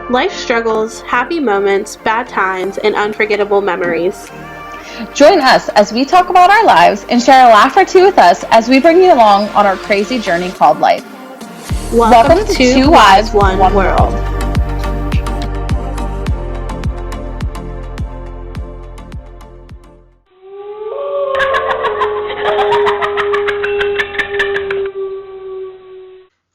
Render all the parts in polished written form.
Life struggles, happy moments, bad times, and unforgettable memories. Join us as we talk about our lives and share a laugh or two with us as we bring you along on our crazy journey called life. Welcome to to Two Wives, Wives, One One World. World.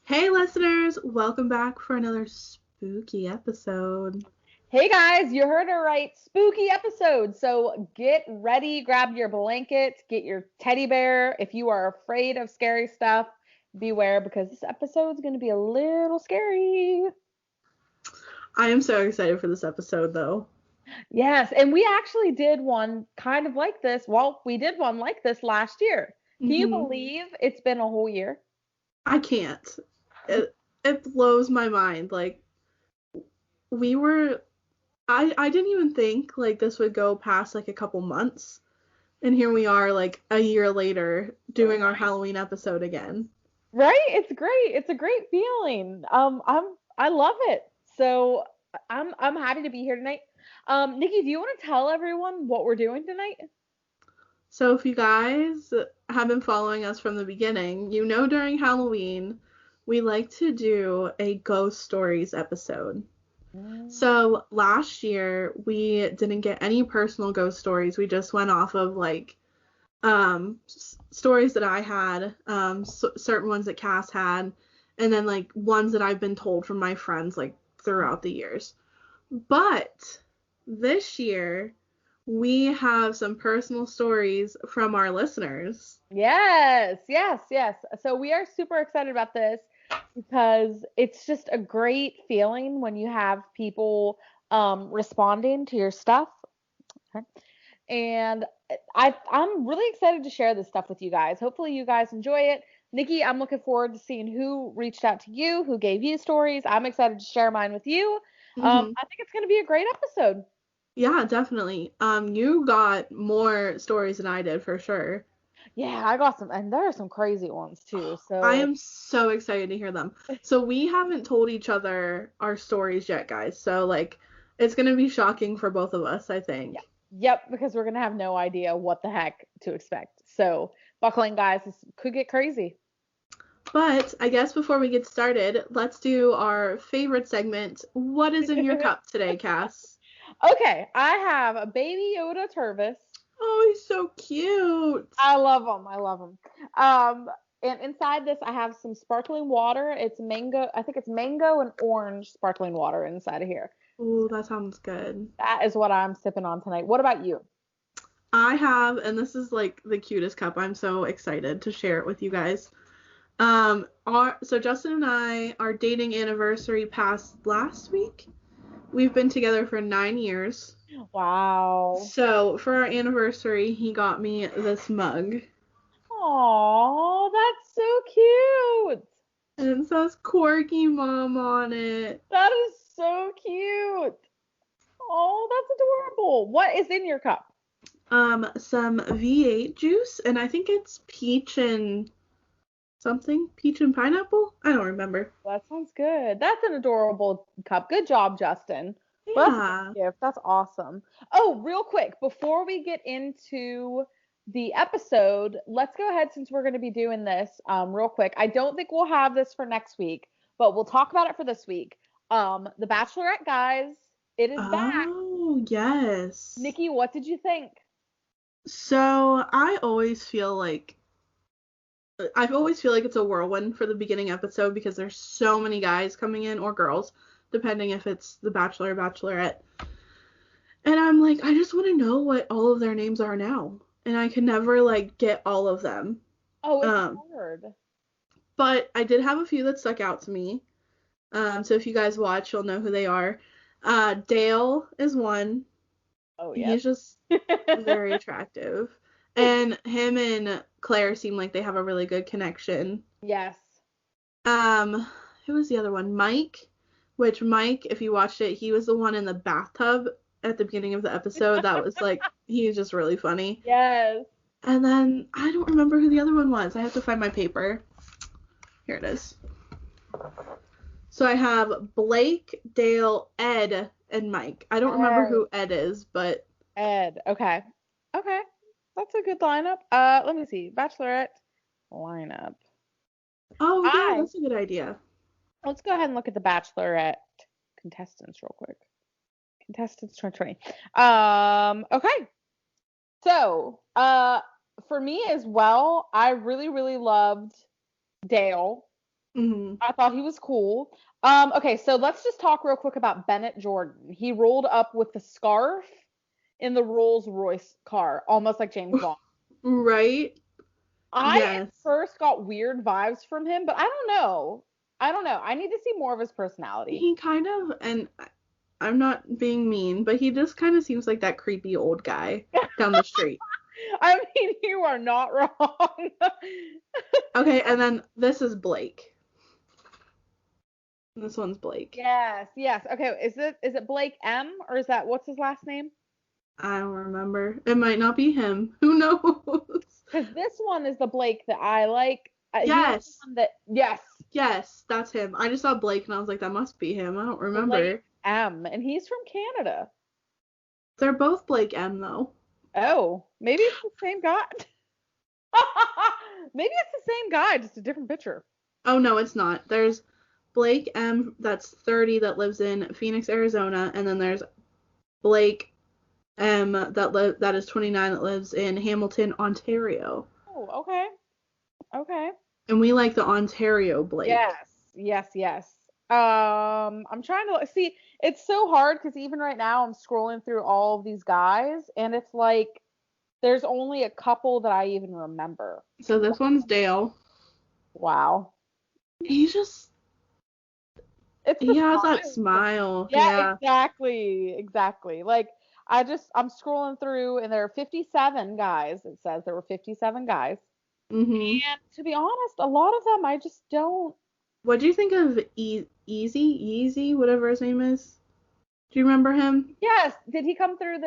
Hey listeners, welcome back for another spooky episode. Hey guys, you heard it right. Spooky episode. So get ready, grab your blanket, get your teddy bear. If you are afraid of scary stuff, beware because this episode is going to be a little scary. I am so excited for this episode though. Yes, and we actually did one kind of like this. Well, we did one like this last year. Can you believe it's been a whole year? I can't. It blows my mind. Like we were I didn't even think like this would go past like a couple months. And here we are like a year later doing our Halloween episode again. Right? It's great. It's a great feeling. I love it. So I'm happy to be here tonight. Nikki, do you want to tell everyone what we're doing tonight? So if you guys have been following us from the beginning, you know during Halloween we like to do a ghost stories episode. So last year we didn't get any personal ghost stories. We just went off of like stories that I had, certain ones that Cass had, and then like ones that I've been told from my friends like throughout the years. But this year we have some personal stories from our listeners. Yes, yes, yes. So we are super excited about this because it's just a great feeling when you have people responding to your stuff. Okay. And I'm really excited to share this stuff with you guys. Hopefully you guys enjoy it. Nikki, I'm looking forward to seeing who reached out to you, who gave you stories. I'm excited to share mine with you. Mm-hmm. I think it's going to be a great episode. Yeah, definitely. You got more stories than I did for sure. Yeah, I got some, and there are some crazy ones too. I So, am so excited to hear them. So we haven't told each other our stories yet, guys. So like it's gonna be shocking for both of us, I yeah. think. Yep, because we're going to have no idea what the heck to expect. So, buckle in, guys. This could get crazy. But I guess before we get started, let's do our favorite segment. What is in your cup today, Cass? Okay, I have a baby Yoda Turvis. Oh, he's so cute. I love them. I love them. And inside this, I have some sparkling water. It's mango. I think it's mango and orange sparkling water inside of here. Oh, that sounds good. That is what I'm sipping on tonight. What about you? I have, and this is like the cutest cup. I'm so excited to share it with you guys. So Justin and I, our dating anniversary passed last week. We've been together for 9 years. Wow. So for our anniversary, he got me this mug. Aw, that's so cute. And it says Corky Mom on it. That is so cute. Oh, that's adorable. What is in your cup? Some V8 juice, and I think it's peach and something. Peach and pineapple? I don't remember. That sounds good. That's an adorable cup. Good job, Justin. Well, that's a Yeah. good gift. That's awesome. Oh, real quick, before we get into the episode, let's go ahead since we're going to be doing this real quick. I don't think we'll have this for next week, but we'll talk about it for this week. The Bachelorette, guys, it is back. Oh, yes. Nikki, what did you think? So I always feel like it's a whirlwind for the beginning episode because there's so many guys coming in or girls, depending if it's the Bachelor or Bachelorette. And I'm like, I just want to know what all of their names are now. And I can never like get all of them. Oh, it's hard. But I did have a few that stuck out to me. So if you guys watch, you'll know who they are. Dale is one. Oh, yeah. He's just very attractive. And him and Claire seem like they have a really good connection. Yes. Who was the other one? Mike, which Mike, if you watched it, he was the one in the bathtub at the beginning of the episode. That was like, he was just really funny. Yes. And then I don't remember who the other one was. I have to find my paper. Here it is. So I have Blake, Dale, Ed, and Mike. I don't remember Ed. who Ed is, but Ed. Okay. Okay. That's a good lineup. Let me see. Bachelorette lineup. oh yeah, I that's a good idea. Let's go ahead and look at the Bachelorette contestants real quick. Contestants 2020. Okay. So, for me as well, I really, really loved Dale. Hmm. I thought he was cool. Okay, so let's just talk real quick about Bennett Jordan. He rolled up with the scarf in the Rolls Royce car, almost like James Bond. Right? I at Yes. first got weird vibes from him, but I don't know. I don't know. I need to see more of his personality. He kind of, and I'm not being mean, but he just kind of seems like that creepy old guy down the street. I mean, you are not wrong. Okay, and then this is Blake. This one's Blake. Yes, yes. Okay, is it Blake M or is that what's his last name? I don't remember. It might not be him. Who knows? Because this one is the Blake that I like. He was the Yes. one that yes, Yes, that's him. I just saw Blake and I was like, that must be him. I don't Blake remember. M, and he's from Canada. They're both Blake M though. Oh, maybe it's the same guy. Maybe it's the same guy, just a different picture. Oh no, it's not. There's Blake M that's 30 that lives in Phoenix, Arizona, and then there's Blake M that is 29 that lives in Hamilton, Ontario. Oh, okay. Okay. And we like the Ontario Blake. Yes, yes, yes. I'm trying to see. It's so hard because even right now I'm scrolling through all of these guys, and it's like there's only a couple that I even remember. So this one's Dale. Wow. He's just It's the he has that smile. smile. Yeah, Yeah. exactly, exactly. Like I'm scrolling through, and there are 57 guys. It says there were 57 guys, Mhm. and to be honest, a lot of them I just don't. What do you think of Easy, whatever his name is? Do you remember him? Yes. Did he jump through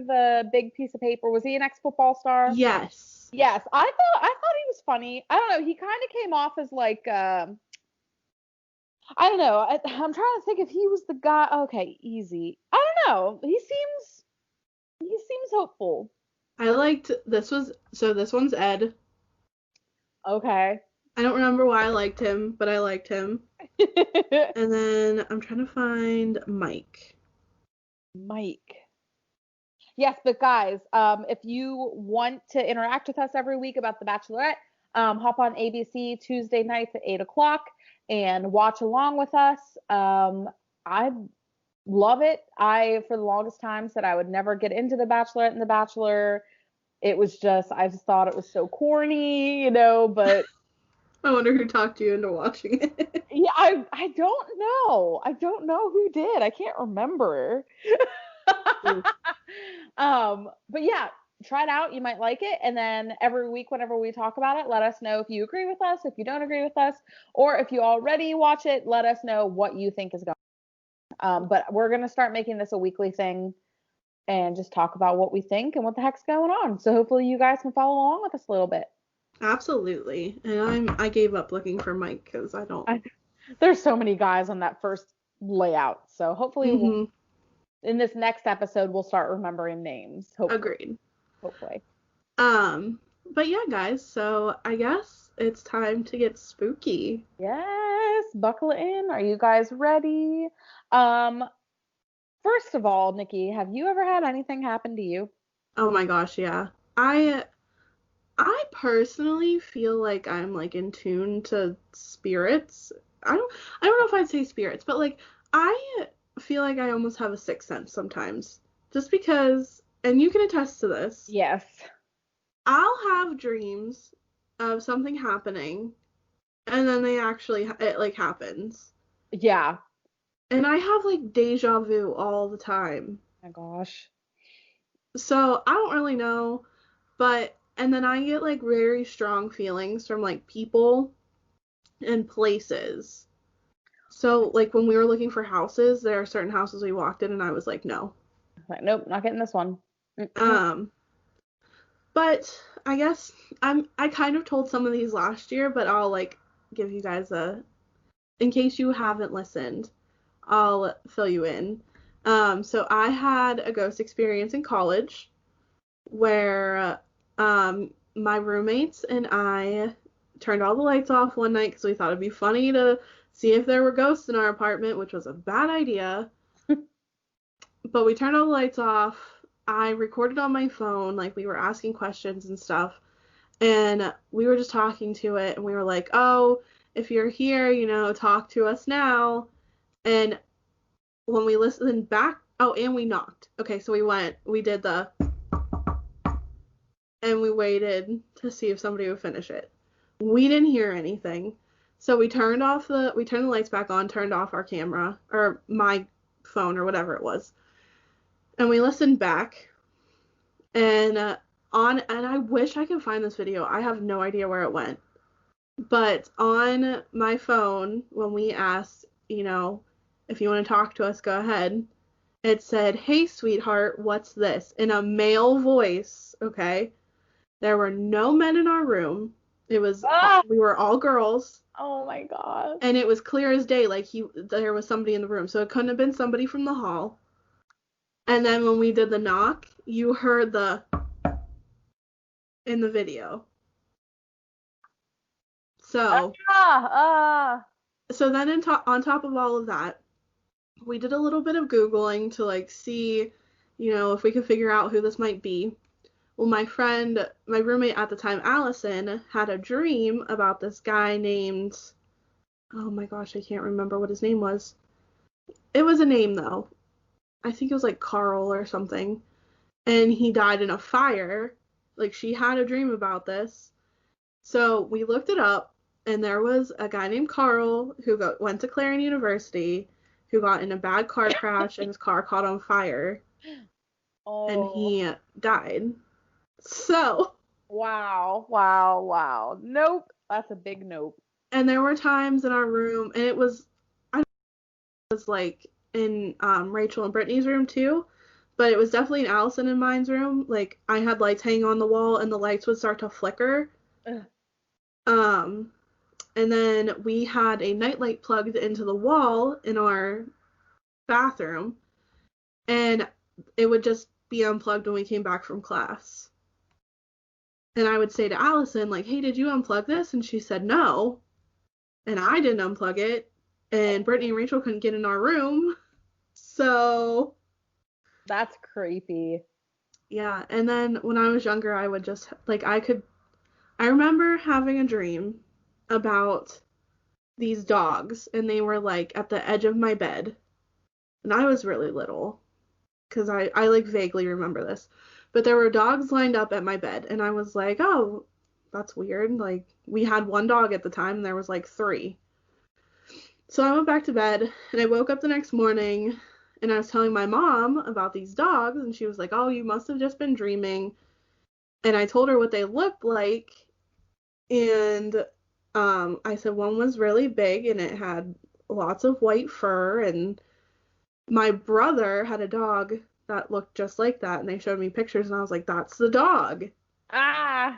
the big piece of paper? Was he an ex-football star? Yes. Yes. I thought he was funny. I don't know. He kind of came off as like I don't know. I'm trying to think if he was the guy. Okay, easy. I don't know. He seems hopeful. I liked this one's Ed. Okay. I don't remember why I liked him, but I liked him. And then I'm trying to find Mike. Mike. Yes, but guys, if you want to interact with us every week about The Bachelorette, hop on ABC Tuesday nights at 8 o'clock and watch along with us. I love it. For the longest time, said I would never get into The Bachelorette and The Bachelor. I just thought it was so corny, but I wonder who talked you into watching it. yeah, I don't know. I don't know who did. I can't remember. But yeah, try it out. You might like it. And then every week, whenever we talk about it, let us know if you agree with us, if you don't agree with us, or if you already watch it, let us know what you think is going on. But we're going to start making this a weekly thing and just talk about what we think and what the heck's going on. So hopefully you guys can follow along with us a little bit. Absolutely. And I gave up looking for Mike because I don't. There's so many guys on that first layout. So hopefully in this next episode, we'll start remembering names. Hopefully. Agreed. Hopefully. But yeah, guys, so I guess it's time to get spooky. Yes, buckle in. Are you guys ready? First of all, Nikki, have you ever had anything happen to you? Oh my gosh, yeah. I personally feel like I'm like in tune to spirits. I don't know if I'd say spirits, but like I feel like I almost have a sixth sense sometimes. Just because, and you can attest to this. Yes. I'll have dreams of something happening and then it like happens. Yeah. And I have like deja vu all the time. Oh my gosh. So I don't really know, and then I get like very strong feelings from like people and places. So like when we were looking for houses, there are certain houses we walked in and I was like, no. Like, nope, not getting this one. But I guess I kind of told some of these last year, but I'll like give you guys a in case you haven't listened, I'll fill you in. So I had a ghost experience in college where my roommates and I turned all the lights off one night because we thought it'd be funny to see if there were ghosts in our apartment, which was a bad idea. But we turned all the lights off. I recorded on my phone, like we were asking questions and stuff. And we were just talking to it, and we were like, oh, if you're here, talk to us now. And when we listened back, oh, and we knocked. Okay, so we did and we waited to see if somebody would finish it. We didn't hear anything. So we turned the lights back on, turned off our camera, or my phone, or whatever it was. And we listened back, and I wish I could find this video. I have no idea where it went. But on my phone, when we asked, if you want to talk to us, go ahead, it said, "Hey, sweetheart, what's this?" in a male voice, okay? There were no men in our room. We were all girls. Oh my god. And it was clear as day, like there was somebody in the room. So it couldn't have been somebody from the hall. And then when we did the knock, you heard in the video. So so then on top of all of that, we did a little bit of Googling to like see, if we could figure out who this might be. Well, my roommate at the time, Allison, had a dream about this guy named, oh my gosh, I can't remember what his name was. It was a name though. I think it was like Carl or something. And he died in a fire. Like, she had a dream about this. So we looked it up, and there was a guy named Carl who went to Clarion University, who got in a bad car crash, and his car caught on fire. Oh. And he died. So. Wow. Nope. That's a big nope. And there were times in our room, and it was like in Rachel and Brittany's room too, but it was definitely in Allison and mine's room. Like, I had lights hanging on the wall, and the lights would start to flicker. And then we had a nightlight plugged into the wall in our bathroom, and it would just be unplugged when we came back from class. And I would say to Allison, like, "Hey, did you unplug this?" And she said no. And I didn't unplug it. And Brittany and Rachel couldn't get in our room. So. That's creepy. Yeah. And then when I was younger, I would just, like, I remember having a dream about these dogs. And they were, like, at the edge of my bed. And I was really little. Because I like, vaguely remember this. But there were dogs lined up at my bed. And I was like, oh, that's weird. Like, we had one dog at the time, and there was, like, 3. So I went back to bed, and I woke up the next morning, and I was telling my mom about these dogs, and she was like, "Oh, you must have just been dreaming." And I told her what they looked like, and I said one was really big, and it had lots of white fur, and my brother had a dog that looked just like that, and they showed me pictures, and I was like, "That's the dog." Yeah,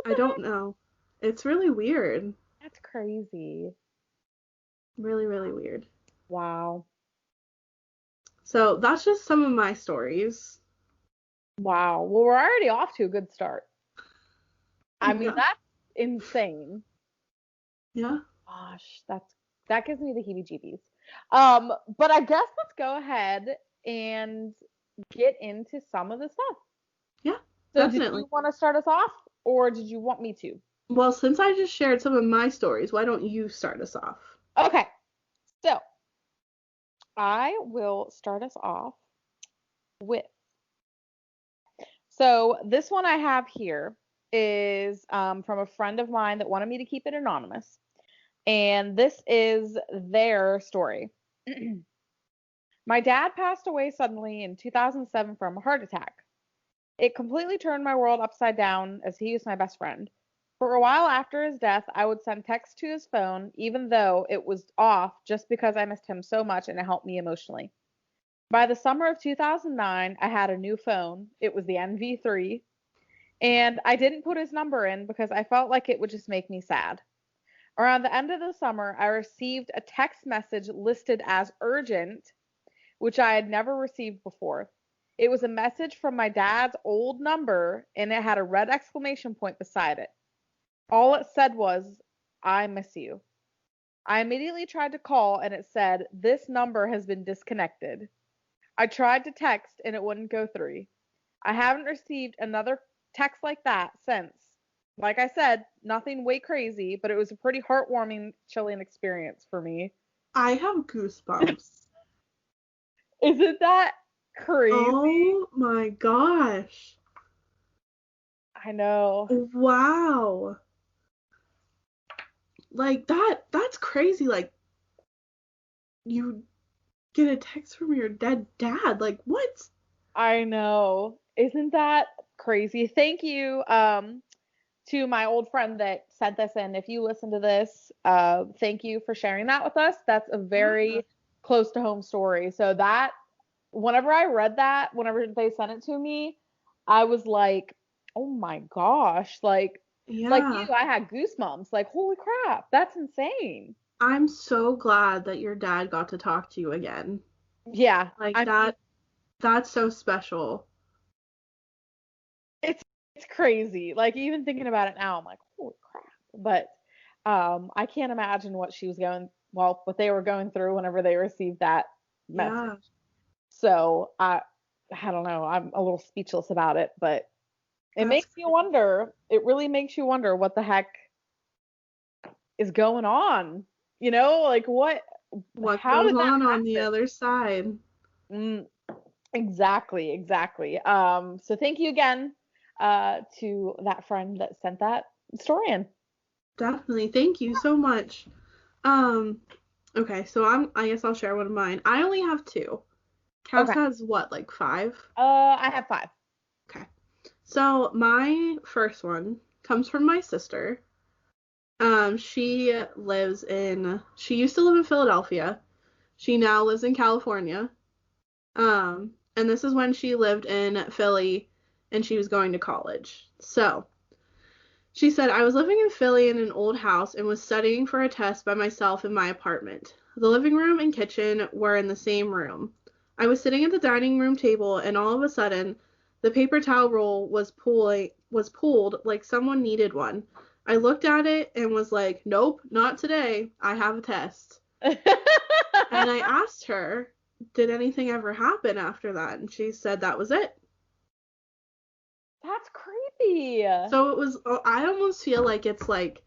I don't know. It's really weird. That's crazy. Really, really weird. Wow. So that's just some of my stories. Wow. Well, we're already off to a good start. I mean, that's insane. Yeah. Gosh, that gives me the heebie-jeebies. But I guess let's go ahead and get into some of the stuff. Yeah, so definitely. Did you want to start us off, or did you want me to? Well, since I just shared some of my stories, why don't you start us off? Okay. So, I will start us off with. So, this one I have here is from a friend of mine that wanted me to keep it anonymous. And this is their story. My dad passed away suddenly in 2007 from a heart attack. It completely turned my world upside down as he was my best friend. For a while after his death, I would send texts to his phone, even though it was off, just because I missed him so much and it helped me emotionally. By the summer of 2009, I had a new phone. It was the NV3. And I didn't put his number in because I felt like it would just make me sad. Around the end of the summer, I received a text message listed as urgent, which I had never received before. It was a message from my dad's old number, and it had a red exclamation point beside it. All it said was, I miss you. I immediately tried to call, and it said, this number has been disconnected. I tried to text, and it wouldn't go through. I haven't received another text like that since. Like I said, nothing way crazy, but it was a pretty heartwarming, chilling experience for me. I have goosebumps. Isn't that crazy? Oh my gosh. I know. Wow. Like that's crazy. Like you get a text from your dead dad. Like what? I know. Isn't that crazy? Thank you to my old friend that sent this in. If you listen to this, thank you for sharing that with us. That's a very close to home story. So that whenever I read that, whenever they sent it to me, I was like, "Oh my gosh." Like you, I had goosebumps. Like, "Holy crap, that's insane." I'm so glad that your dad got to talk to you again. Yeah. Like that's so special. It's crazy. Like even thinking about it now, I'm like, holy crap. But I can't imagine what what they were going through whenever they received that message. Yeah. So I don't know. I'm a little speechless about it, but it makes you wonder. It really makes you wonder what the heck is going on. You know, like what how goes on the other side. Exactly. So thank you again to that friend that sent that story in. Definitely. Thank you so much. Okay, so I guess I'll share one of mine. I only have 2. Cass has what, like 5? I have 5. Okay. So my first one comes from my sister. She used to live in Philadelphia. She now lives in California. And this is when she lived in Philly and she was going to college. So she said, I was living in Philly in an old house and was studying for a test by myself in my apartment. The living room and kitchen were in the same room. I was sitting at the dining room table and all of a sudden, the paper towel roll was pulled like someone needed one. I looked at it and was like, nope, not today. I have a test. And I asked her, did anything ever happen after that? And she said that was it. That's creepy. So it was, I almost feel like it's like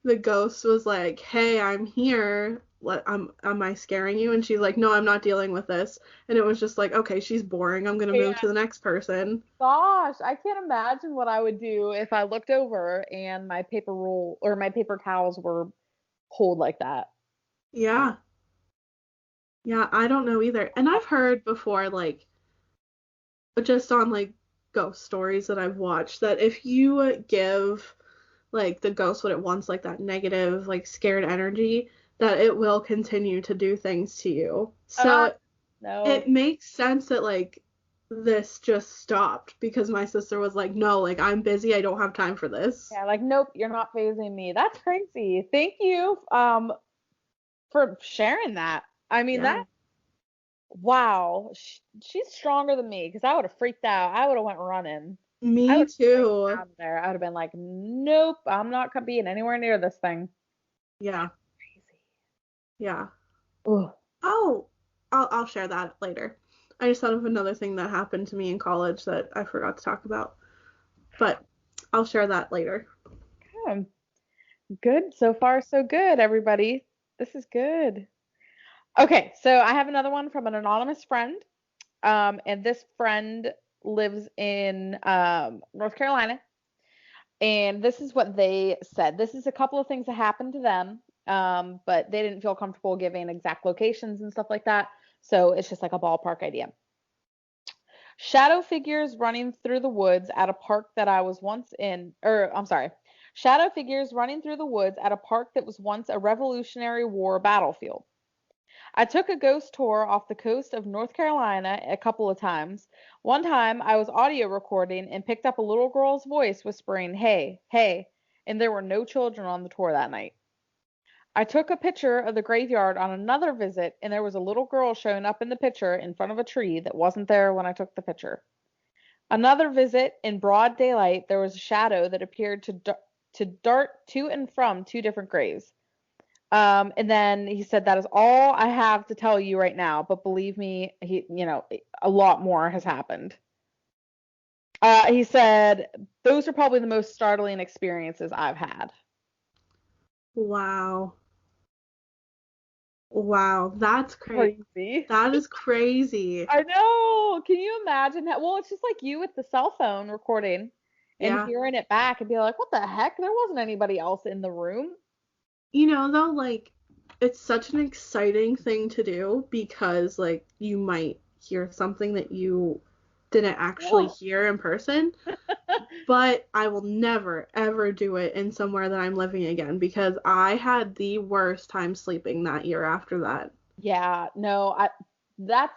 the ghost was like, hey, I'm here. Am I scaring you? And she's like, no, I'm not dealing with this. And it was just like, okay, she's boring. I'm going to move to the next person. Gosh, I can't imagine what I would do if I looked over and my paper roll or my paper towels were pulled like that. Yeah. Yeah, I don't know either. And I've heard before, like, just on like ghost stories that I've watched, that if you give like the ghost what it wants, like that negative, like scared energy, that it will continue to do things to you. So it makes sense that like this just stopped because my sister was like, no, like I'm busy, I don't have time for this. Yeah, like nope, you're not phasing me. That's crazy. Thank you for sharing that. I mean that wow, she's stronger than me because I would have freaked out. I would have went running. Me too. Out of there. I would have been like, nope, I'm not being anywhere near this thing. Yeah. Crazy. Yeah. Ugh. Oh, I'll share that later. I just thought of another thing that happened to me in college that I forgot to talk about. But I'll share that later. Okay. Good. So far, so good, everybody. This is good. Okay, so I have another one from an anonymous friend. And this friend lives in North Carolina. And this is what they said. This is a couple of things that happened to them, but they didn't feel comfortable giving exact locations and stuff like that. So it's just like a ballpark idea. Shadow figures running through the woods at a park that I was once in, shadow figures running through the woods at a park that was once a Revolutionary War battlefield. I took a ghost tour off the coast of North Carolina a couple of times. One time I was audio recording and picked up a little girl's voice whispering, hey, hey, and there were no children on the tour that night. I took a picture of the graveyard on another visit, and there was a little girl showing up in the picture in front of a tree that wasn't there when I took the picture. Another visit, in broad daylight, there was a shadow that appeared to dart to and from two different graves. And then he said, that is all I have to tell you right now, but believe me, a lot more has happened. He said, those are probably the most startling experiences I've had. Wow. Wow, that's Crazy. That is crazy. I know. Can you imagine that? Well, it's just like you with the cell phone recording and Yeah. hearing it back and be like, what the heck? There wasn't anybody else in the room. You know, though, like, it's such an exciting thing to do because, like, you might hear something that you didn't actually hear in person. But I will never, ever do it in somewhere that I'm living again because I had the worst time sleeping that year after that. Yeah, no, that's,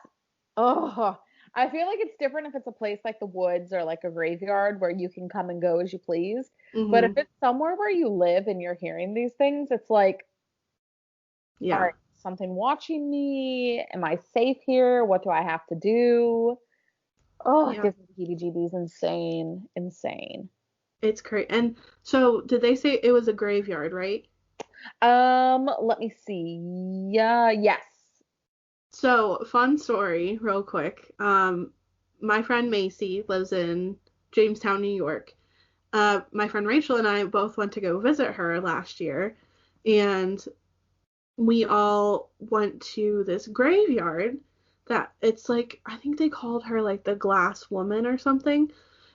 oh, I feel like it's different if it's a place like the woods or like a graveyard where you can come and go as you please. But if Mm-hmm. it's somewhere where you live and you're hearing these things, it's like, all Yeah. right, something watching me? Am I safe here? What do I have to do? Oh, it Yeah. gives me the heebie-jeebies. Insane, insane. It's crazy. And so, did they say it was a graveyard, right? Let me see. Yeah, yes. So, fun story, real quick. My friend Macy lives in Jamestown, New York. My friend Rachel and I both went to go visit her last year, and we all went to this graveyard that it's like, I think they called her like the glass woman or something,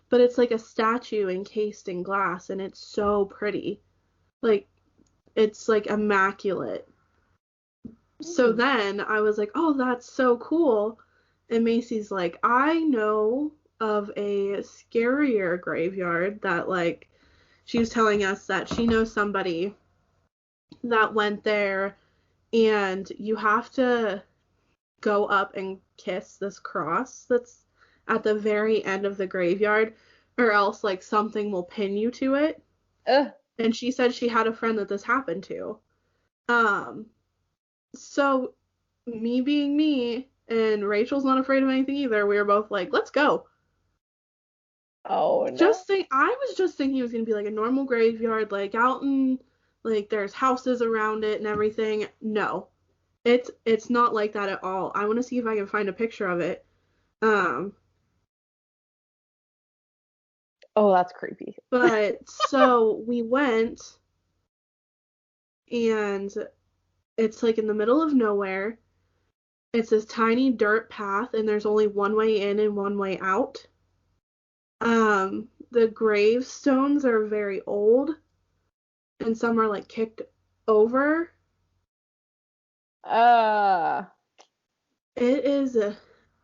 but it's like a statue encased in glass, and it's so pretty. Like, it's like immaculate. So Hmm. then I was like, oh, that's so cool. And Macy's like, I know of a scarier graveyard that, like, she was telling us that she knows somebody that went there, and you have to go up and kiss this cross that's at the very end of the graveyard, or else, like, something will pin you to it. Ugh. And she said she had a friend that this happened to. Um, so me being me, and Rachel's not afraid of anything either, we were both like, let's go. Oh no. I was just thinking it was gonna be like a normal graveyard, like out in, like, there's houses around it and everything. No. It's not like that at all. I want to see if I can find a picture of it. Um, Oh, that's creepy. but so we went, and it's like in the middle of nowhere. It's this tiny dirt path, and there's only one way in and one way out. The gravestones are very old, and some are like kicked over. Uh, It is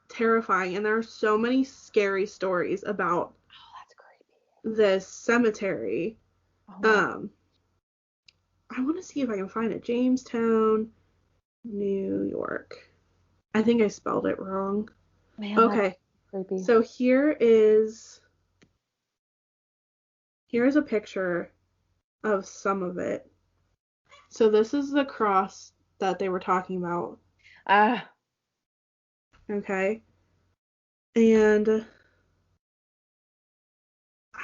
terrifying, and there are so many scary stories about oh, that's creepy. this cemetery. Oh my. Um, I want to see if I can find it. Jamestown, New York. I think I spelled it wrong. Man, that's Okay, creepy. so here's a picture of some of it. So this is the cross that they were talking about. Ah, Okay, and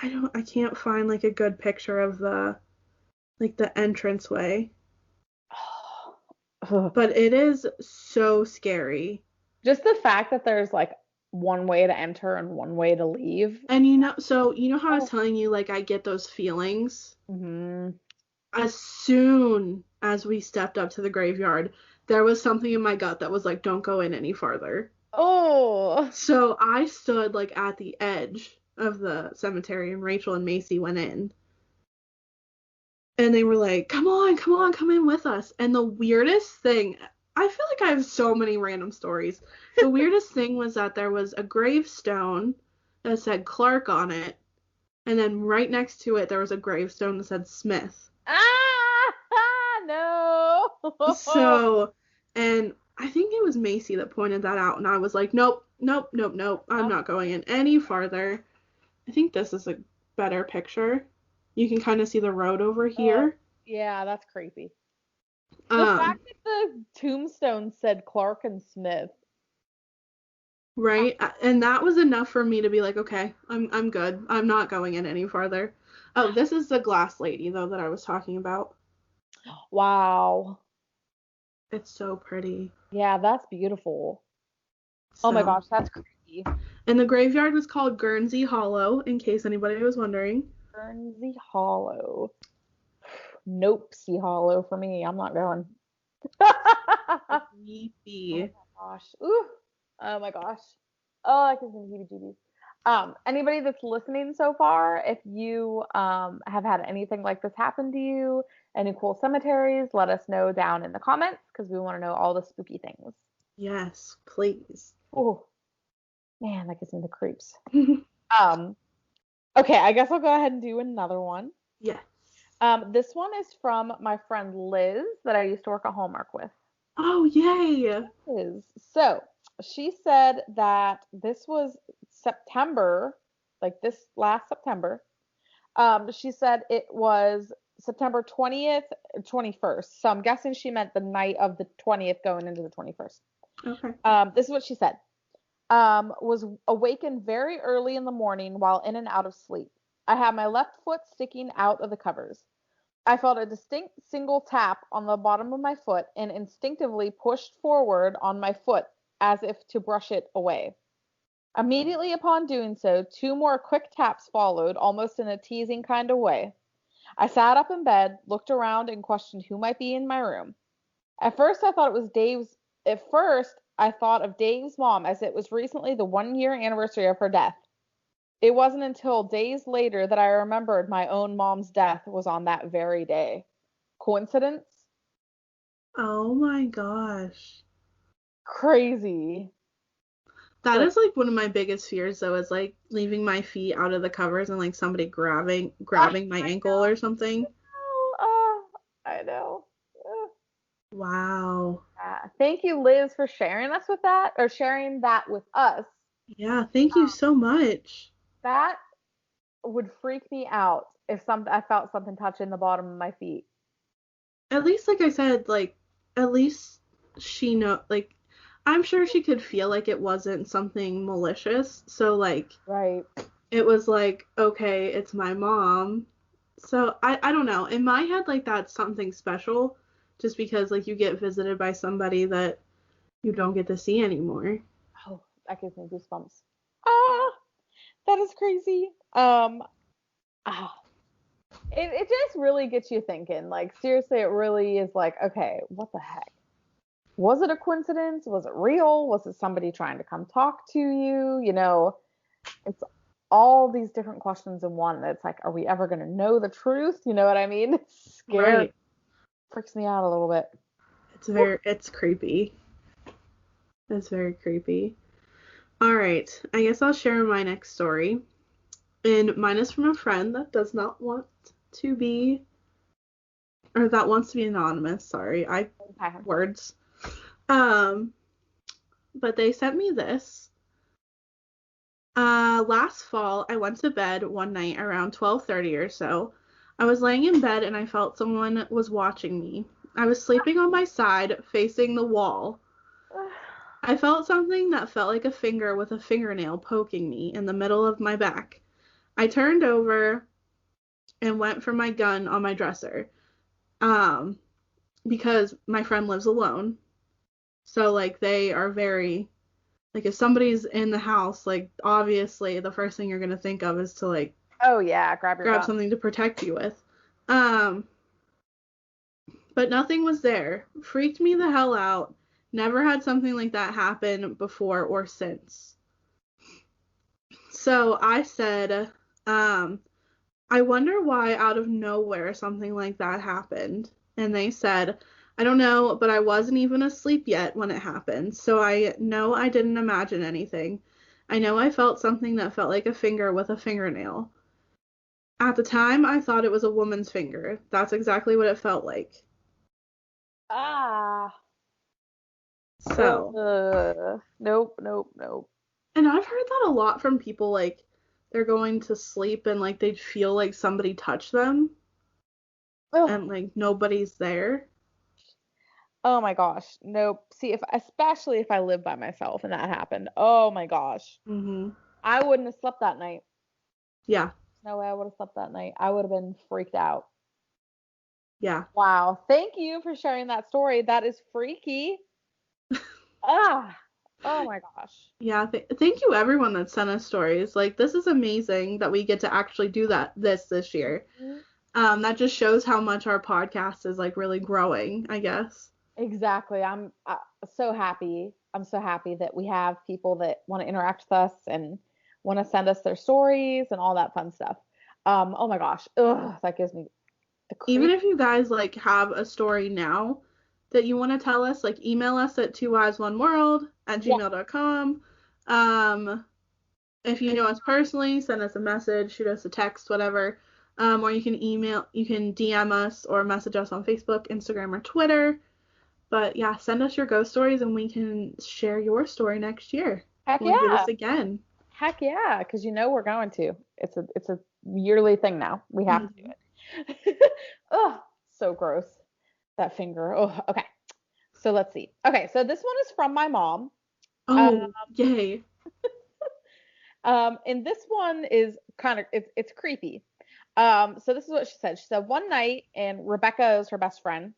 I can't find like a good picture of the entranceway, ugh. but it is so scary. Just the fact that there's like one way to enter and one way to leave. And you know how I was Oh. telling you, like, I get those feelings? Hmm. As soon as we stepped up to the graveyard, there was something in my gut that was like, don't go in any farther. Oh. So I stood like at the edge of the cemetery, and Rachel and Macy went in. And they were like, come on, come on, come in with us. And the weirdest thing, I feel like I have so many random stories. The weirdest thing was that there was a gravestone that said Clark on it, and then right next to it there was a gravestone that said Smith. Ah, no. So, and I think it was Macy that pointed that out, and I was like, nope, nope, nope, nope, I'm not going in any farther. I think this is a better picture. You can kind of see the road over Oh, here. yeah, that's creepy. The fact that the tombstone said Clark and Smith. Right? And that was enough for me to be like, okay, I'm good. I'm not going in any farther. Oh, this is the glass lady though that I was talking about. Wow. It's so pretty. Yeah, that's beautiful. Oh my gosh, that's creepy. And the graveyard was called Guernsey Hollow, in case anybody was wondering. Guernsey Hollow. Nope, Sea Hollow for me. I'm not going. Creepy. Oh my gosh. Ooh. Oh my gosh. Oh, I can see heebie-jeebies. Anybody that's listening so far, if you have had anything like this happen to you, any cool cemeteries, let us know down in the comments because we want to know all the spooky things. Yes, please. Oh, man, that gives me the creeps. Okay, I guess I'll go ahead and do another one. Yes. This one is from my friend Liz that I used to work at Hallmark with. Oh, yay! Liz. So she said that this was September, like this last September. She said it was September 20th, 21st. So I'm guessing she meant the night of the 20th going into the 21st. Okay. This is what she said. Was awakened very early in the morning while in and out of sleep. I had my left foot sticking out of the covers. I felt a distinct single tap on the bottom of my foot and instinctively pushed forward on my foot as if to brush it away. Immediately upon doing so, 2 more quick taps followed, almost in a teasing kind of way. I sat up in bed, looked around, and questioned who might be in my room. At first, I thought of Dave's mom, as it was recently the 1-year anniversary of her death. It wasn't until days later that I remembered my own mom's death was on that very day. Coincidence? Oh my gosh. Crazy. That is like one of my biggest fears though, is like leaving my feet out of the covers and like somebody grabbing my ankle or something. I know. Wow. Thank you, Liz, for sharing sharing that with us. Yeah, thank you so much. That would freak me out if I felt something touching the bottom of my feet. At least, like I said, like at least she like I'm sure she could feel like it wasn't something malicious. So like Right. it was like, okay, it's my mom. So I don't know. In my head, like that's something special, just because like you get visited by somebody that you don't get to see anymore. Oh, that gives me goosebumps. Ah, that is crazy. It just really gets you thinking. Like seriously, it really is like, okay, what the heck? Was it a coincidence? Was it real? Was it somebody trying to come talk to you? You know, it's all these different questions in one. It's like, are we ever going to know the truth? You know what I mean? It's scary. Right. Freaks me out a little bit. It's creepy. It's very creepy. All right, I guess I'll share my next story. And mine is from a friend that does not want to be, or that wants to be anonymous. Sorry, words. But they sent me this. Last fall, I went to bed one night around 12:30 or so. I was laying in bed and I felt someone was watching me. I was sleeping on my side, facing the wall. I felt something that felt like a finger with a fingernail poking me in the middle of my back. I turned over and went for my gun on my dresser. Because my friend lives alone. So like they are very like if somebody's in the house, like obviously the first thing you're gonna think of is to like oh yeah, grab something to protect you with. But nothing was there. Freaked me the hell out. Never had something like that happen before or since. So I said, I wonder why out of nowhere something like that happened. And they said, I don't know, but I wasn't even asleep yet when it happened, so I know I didn't imagine anything. I know I felt something that felt like a finger with a fingernail. At the time, I thought it was a woman's finger. That's exactly what it felt like. So. Nope. And I've heard that a lot from people, like, they're going to sleep and, like, they feel like somebody touched them. And, like, nobody's there. Oh my gosh. Nope. See, especially if I live by myself and that happened. Oh my gosh. Mhm. I wouldn't have slept that night. Yeah. No way I would have slept that night. I would have been freaked out. Yeah. Wow. Thank you for sharing that story. That is freaky. Ah. Oh my gosh. Yeah, thank you everyone that sent us stories. Like this is amazing that we get to actually do this year. Mhm. That just shows how much our podcast is like really growing, I guess. Exactly. I'm so happy. I'm so happy that we have people that want to interact with us and want to send us their stories and all that fun stuff. Oh my gosh. Ugh, that gives me the Even creep. if you guys like have a story now that you want to tell us, like email us at Yeah. twowiseoneworld@gmail.com. If you know us personally, send us a message, shoot us a text, whatever. Or you can DM us or message us on Facebook, Instagram, or Twitter. But yeah, send us your ghost stories and we can share your story next year. Heck We'll do yeah. this again. Heck yeah, because we're going to. It's a yearly thing now. We have to do Mhm. it. Ugh, so gross. That finger. Oh, okay. So let's see. Okay, so this one is from my mom. Uh, Oh, yay. and this one is kind of it's creepy. So this is what she said. She said one night, and Rebecca is her best friend,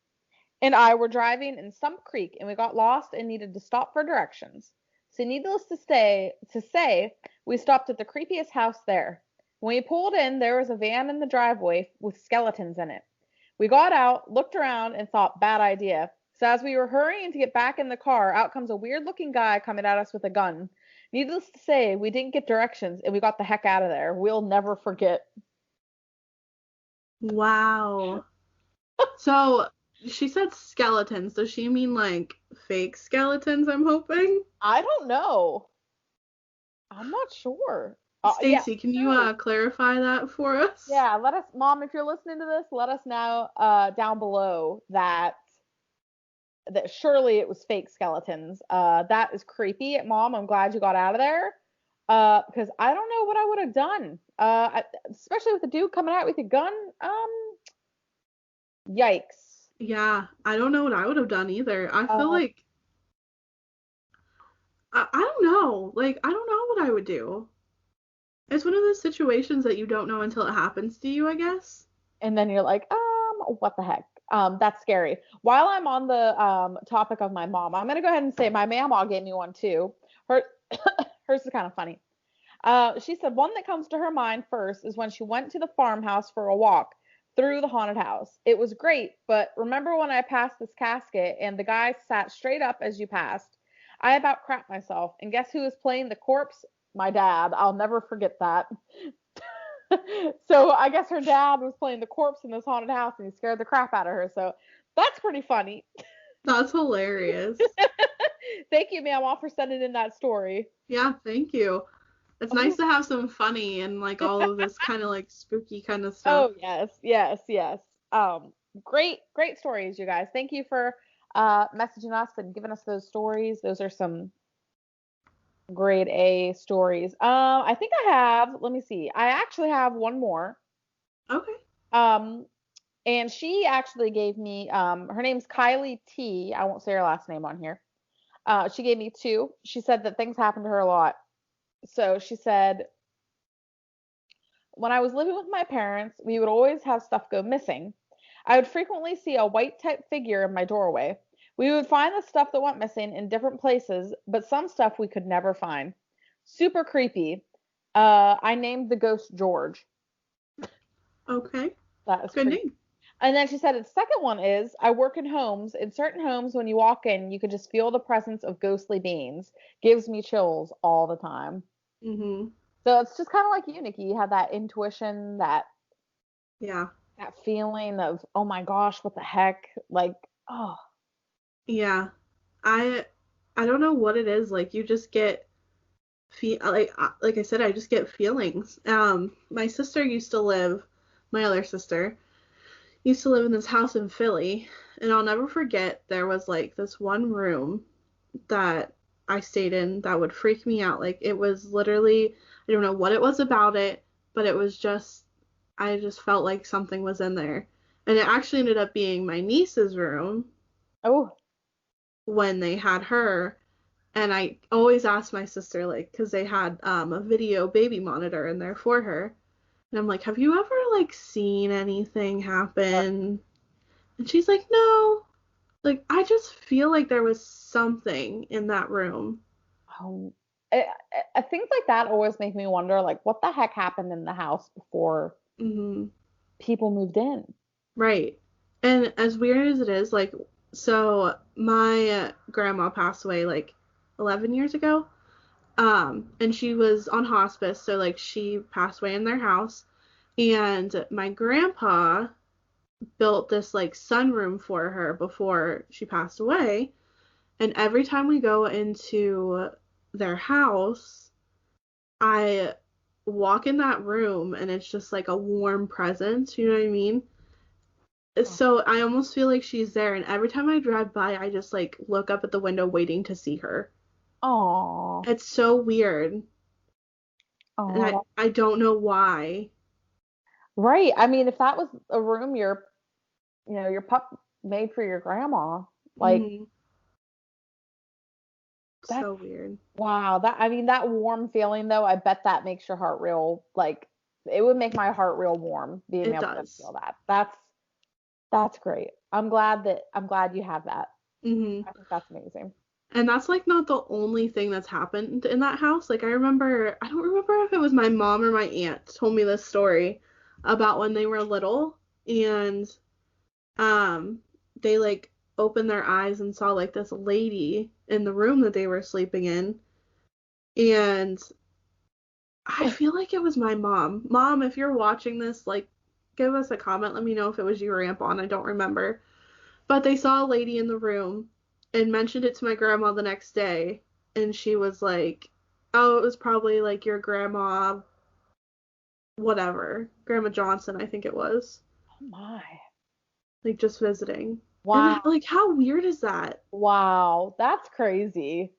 and I were driving in Stump Creek, and we got lost and needed to stop for directions. So needless to say, we stopped at the creepiest house there. When we pulled in, there was a van in the driveway with skeletons in it. We got out, looked around, and thought, bad idea. So as we were hurrying to get back in the car, out comes a weird-looking guy coming at us with a gun. Needless to say, we didn't get directions, and we got the heck out of there. We'll never forget. Wow. So she said skeletons. Does she mean like fake skeletons, I'm hoping? I don't know. I'm not sure. Yeah, Stacy, can you surely. clarify that for us? Yeah, let us, Mom, if you're listening to this, let us know down below that surely it was fake skeletons. That is creepy, Mom. I'm glad you got out of there. Because I don't know what I would have done. Especially with the dude coming out with a gun. Yikes. Yeah, I don't know what I would have done either. I feel Um, like I don't know. Like I don't know what I would do. It's one of those situations that you don't know until it happens to you, I guess. and then you're like, what the heck? That's scary. While I'm on the topic of my mom, I'm gonna go ahead and say my mamaw gave me one too. Her hers is kind of funny. She said one that comes to her mind first is when she went to the farmhouse for a walk through the haunted house. It was great, but remember when I passed this casket and the guy sat straight up as you passed? I about crapped myself. And guess who was playing the corpse? My dad. I'll never forget that. So I guess her dad was playing the corpse in this haunted house and he scared the crap out of her. So that's pretty funny. That's hilarious. Thank you, ma'am, for sending in that story. Yeah, thank you. It's nice Oh, to have some funny and like all of this kind of like spooky kind of stuff. oh yes, yes, yes. Great stories, you guys. Thank you for messaging us and giving us those stories. Those are some grade A stories. I think I have, let me see. I actually have one more. Okay. Um, and she actually gave me her name's Kylie T. I won't say her last name on here. She gave me two. She said that things happen to her a lot. So she said, when I was living with my parents, we would always have stuff go missing. I would frequently see a white type figure in my doorway. We would find the stuff that went missing in different places, but some stuff we could never find. Super creepy. I named the ghost George. Okay. That is Good creepy. name. And then she said the second one is I work in homes. In certain homes, when you walk in, you can just feel the presence of ghostly beings. Gives me chills all the time. Mhm. So it's just kind of like you, Nikki. You have that intuition, Yeah. that feeling of, oh my gosh, what the heck? Like, oh, Yeah. I I don't know what it is. Like you just get like I said, I just get feelings. My sister used to live, my other sister used to live in this house in Philly, and I'll never forget there was like this one room that I stayed in that would freak me out. Like it was literally, I don't know what it was about it, but it was just, I just felt like something was in there. And it actually ended up being my niece's room. oh. when they had her. And I always asked my sister, like, because they had a video baby monitor in there for her. And I'm like, have you ever, like, seen anything happen? And she's like, no. Like, I just feel like there was something in that room. Um, I, things like that always make me wonder, like, what the heck happened in the house before Hmm. people moved in? Right. And as weird as it is, like, so my grandma passed away, like, 11 years ago. And she was on hospice, so, like, she passed away in their house. And my grandpa built this, like, sunroom for her before she passed away. And every time we go into their house, I walk in that room and it's just like a warm presence, you know what I mean? So I almost feel like she's there, and every time I drive by, I just like look up at the window waiting to see her. Oh, It's so weird, and I oh, I don't know why. right. I mean, if that was a room your pup made for your grandma, like Hmm. that's So weird. wow. That I mean, that warm feeling though, I bet that makes your heart real. Like it would make my heart real warm being It able to does. feel that. That's great. I'm glad you have that. Hmm. I think that's amazing. And that's like not the only thing that's happened in that house. Like I don't remember if it was my mom or my aunt told me this story about when they were little and um they like opened their eyes and saw like this lady in the room that they were sleeping in. And I feel like it was my mom. Mom, if you're watching this, like give us a comment. Let me know if it was you or Aunt Bon. I don't remember. But they saw a lady in the room and mentioned it to my grandma the next day. And she was like, oh, it was probably like your grandma, whatever. Grandma Johnson, I think it was. Oh my. Like just visiting. Wow. And like, how weird is that? Wow. That's crazy.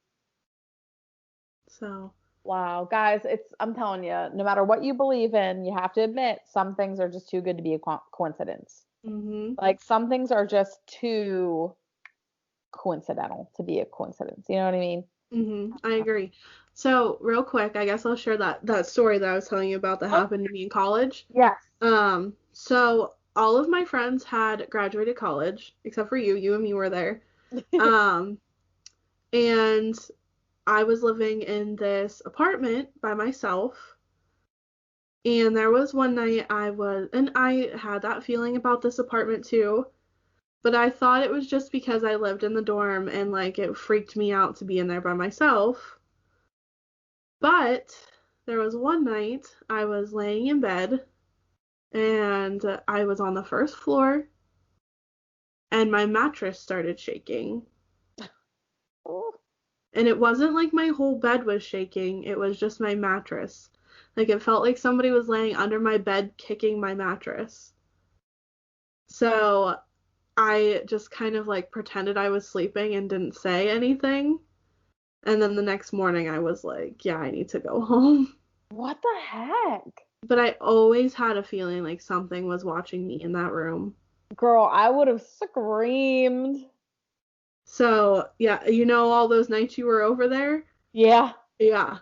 So, Wow. Guys, I'm telling you, no matter what you believe in, you have to admit some things are just too good to be a coincidence. mhm, Like some things are just too coincidental to be a coincidence. You know what I mean? mhm, I agree. So, real quick, I guess I'll share that story that I was telling you about that Oh, happened to me in college. yes. So all of my friends had graduated college, except for you. You and me were there. Um, and I was living in this apartment by myself. And there was one night and I had that feeling about this apartment too, but I thought it was just because I lived in the dorm and like it freaked me out to be in there by myself. But there was one night I was laying in bed and I was on the first floor and my mattress started shaking. Oh, And it wasn't like my whole bed was shaking, it was just my mattress. Like it felt like somebody was laying under my bed kicking my mattress. So I just kind of like pretended I was sleeping and didn't say anything. And then the next morning I was like, yeah, I need to go home. what the heck? But I always had a feeling like something was watching me in that room. Girl, I would have screamed. So, yeah, you know all those nights you were over there? Yeah. Yeah.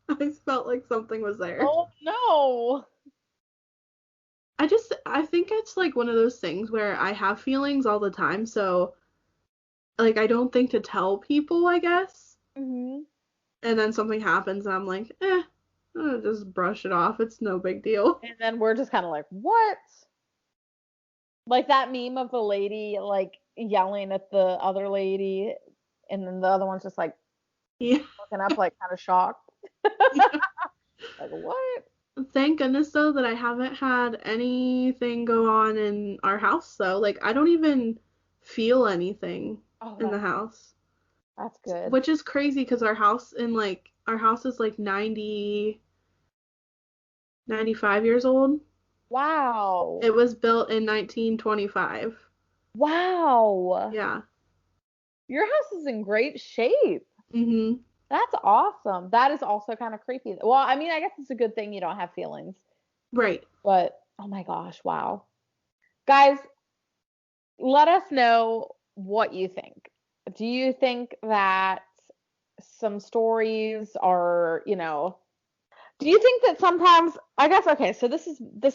I felt like something was there. Oh no. I think it's like one of those things where I have feelings all the time, so like I don't think to tell people, I guess. Hmm. And then something happens and I'm like, I'll just brush it off. It's no big deal. And then we're just kind of like, what? Like that meme of the lady like yelling at the other lady, and then the other one's just like Yeah. looking up, like kind of shocked. Like, what? Thank goodness though that I haven't had anything go on in our house though. Like I don't even feel anything Oh, in the house. that's good. Which is crazy because our house is like 95 years old. Wow. It was built in 1925. Wow. Yeah. Your house is in great shape. Mhm. That's awesome. That is also kind of creepy. Well, I mean, I guess it's a good thing you don't have feelings, Right. but oh my gosh, wow. Guys, let us know what you think. do you think that some stories are, do you think that sometimes, I guess, okay, so this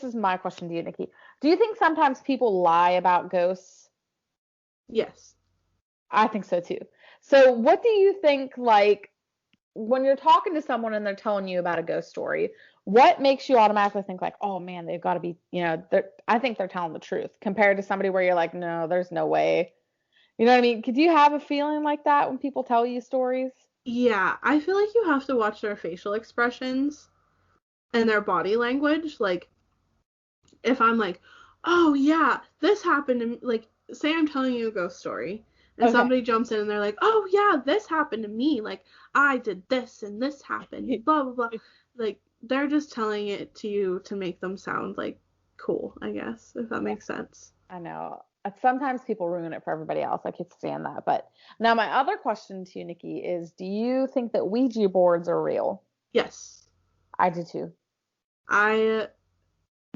is my question to you, Nikki. Do you think sometimes people lie about ghosts? Yes. I think so too. So what do you think, like, when you're talking to someone and they're telling you about a ghost story, what makes you automatically think like, oh man, they've got to be, I think they're telling the truth compared to somebody where you're like, no, there's no way. You know what I mean? Could you have a feeling like that when people tell you stories? Yeah, I feel like you have to watch their facial expressions and their body language. Like, if I'm like, oh yeah, this happened to me, like, say I'm telling you a ghost story, and Okay. somebody jumps in and they're like, oh yeah, this happened to me, like, I did this and this happened, blah blah blah. Like, they're just telling it to you to make them sound like cool, I guess, if that makes sense. I know. Sometimes people ruin it for everybody else. I can't stand that. But now my other question to you, Nikki, is do you think that Ouija boards are real? Yes. I do too. I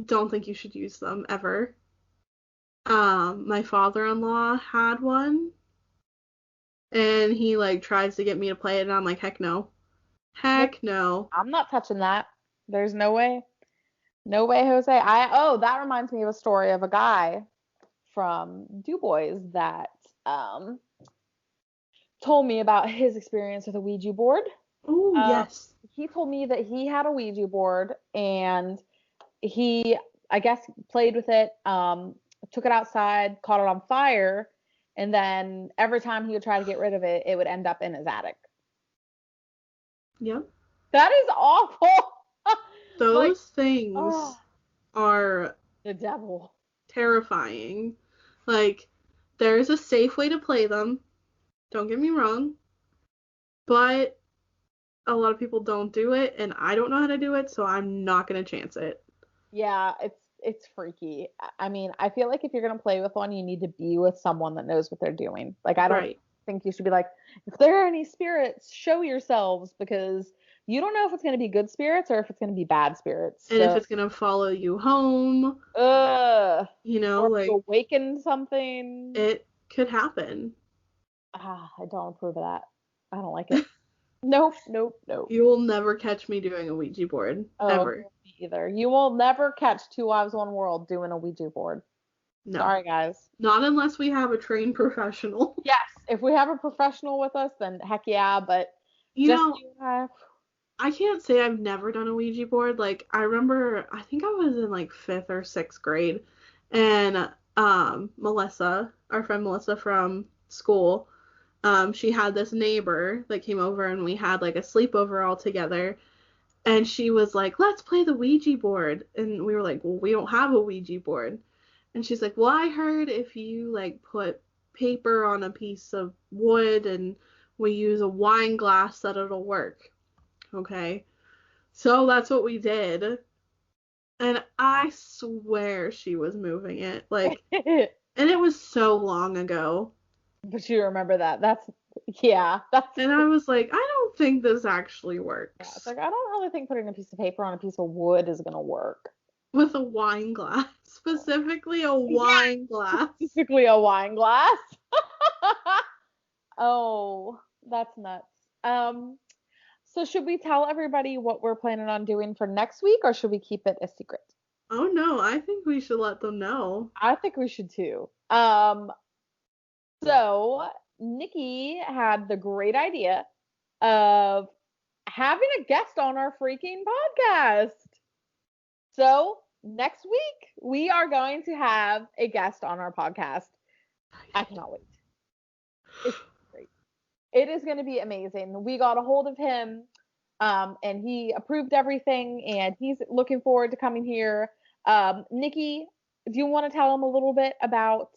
don't think you should use them ever. My father-in-law had one, and he like tries to get me to play it, and I'm like, heck no. Nope. Heck no. I'm not touching that. There's no way. No way, Jose. That reminds me of a story of a guy from Du Bois that told me about his experience with a Ouija board. Oh, Um, yes. he told me that he had a Ouija board and he, I guess, played with it, took it outside, caught it on fire, and then every time he would try to get rid of it, it would end up in his attic. Yep. That is awful. Like, Those things oh, are the devil. terrifying. Like, there's a safe way to play them, don't get me wrong, but a lot of people don't do it, and I don't know how to do it, so I'm not gonna chance it. Yeah, it's freaky. I mean, I feel like if you're gonna play with one, you need to be with someone that knows what they're doing. Like, I don't Right. think you should be like, if there are any spirits, show yourselves because you don't know if it's gonna be good spirits or if it's gonna be bad spirits. And if So, it's gonna follow you home, ugh, you know, or if like, you awaken something. it could happen. I don't approve of that. I don't like it. Nope, nope, nope. You will never catch me doing a Ouija board, Oh, ever. me either. You will never catch Two Wives, One World doing a Ouija board. No. Sorry, guys. Not unless we have a trained professional. Yes, if we have a professional with us, then heck yeah, but You just know, you and I. I can't say I've never done a Ouija board. Like, I remember, I think I was in like fifth or sixth grade, and Melissa, our friend Melissa from school, she had this neighbor that came over, and we had like a sleepover all together. And she was like, let's play the Ouija board. And we were like, well, we don't have a Ouija board. And she's like, well, I heard if you like put paper on a piece of wood and we use a wine glass that it'll work. Okay. So that's what we did. And I swear she was moving it. Like, and it was so long ago. But you remember that. Yeah, that's, And I was like, I don't think this actually yeah, it's works like, I don't really think putting a piece of paper on a piece of wood is gonna work. with a wine glass, specifically a Yeah, wine glass. specifically a wine glass. Oh, that's nuts. Um, so should we tell everybody what we're planning on doing for next week, or should we keep it a secret? Oh no, I think we should let them know. I think we should too. So Nikki had the great idea of having a guest on our freaking podcast. So next week we are going to have a guest on our podcast. I cannot wait. It's great. It is going to be amazing. We got a hold of him, and he approved everything, and he's looking forward to coming here. Nikki, do you want to tell him a little bit about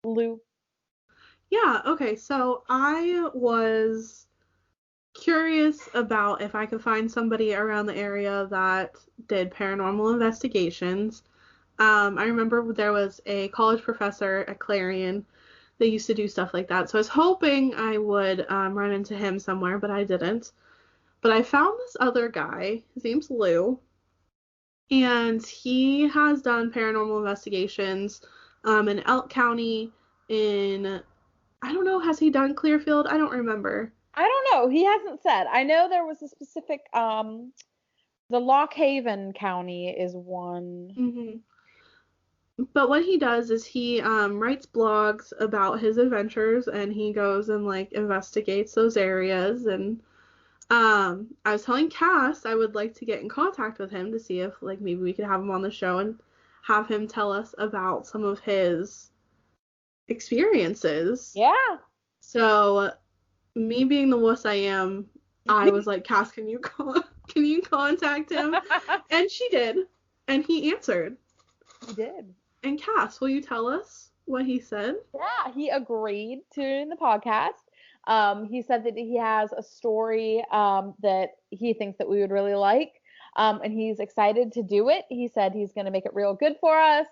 Lou? Yeah, okay, so I was curious about if I could find somebody around the area that did paranormal investigations. I remember there was a college professor at Clarion that used to do stuff like that, so I was hoping I would run into him somewhere, but I didn't. But I found this other guy, his name's Lou, and he has done paranormal investigations in Elk County, in I don't know, has he done Clearfield? I don't remember. I don't know. He hasn't said. I know there was a specific the Lock Haven County is one. Hmm. But what he does is he writes blogs about his adventures, and he goes and like investigates those areas. And I was telling Cass I would like to get in contact with him to see if like maybe we could have him on the show and have him tell us about some of his experiences. Yeah. So me being the wuss I am, I was like, Cass, can you contact him? And she did, and he answered. He did. And Cass, will you tell us what he said? Yeah, he agreed to in the podcast. He said that he has a story that he thinks that we would really like, and he's excited to do it. He said he's going to make it real good for us.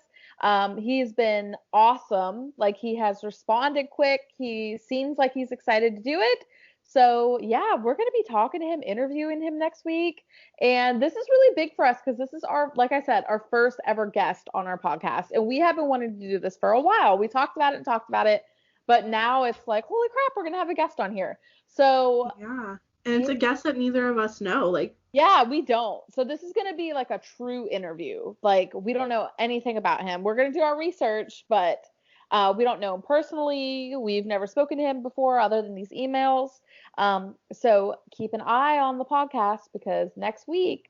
He's been awesome. Like, he has responded quick. He seems like he's excited to do it. So yeah, we're going to be talking to him, interviewing him next week. And this is really big for us because this is our, like I said, our first ever guest on our podcast. And we have been wanting to do this for a while. We talked about it, but now it's like, holy crap, we're going to have a guest on here. So yeah. And it's a guest that neither of us know. Like, yeah, we don't. So this is going to be like a true interview. Like, we don't know anything about him. We're going to do our research, but we don't know him personally. We've never spoken to him before other than these emails. So keep an eye on the podcast because next week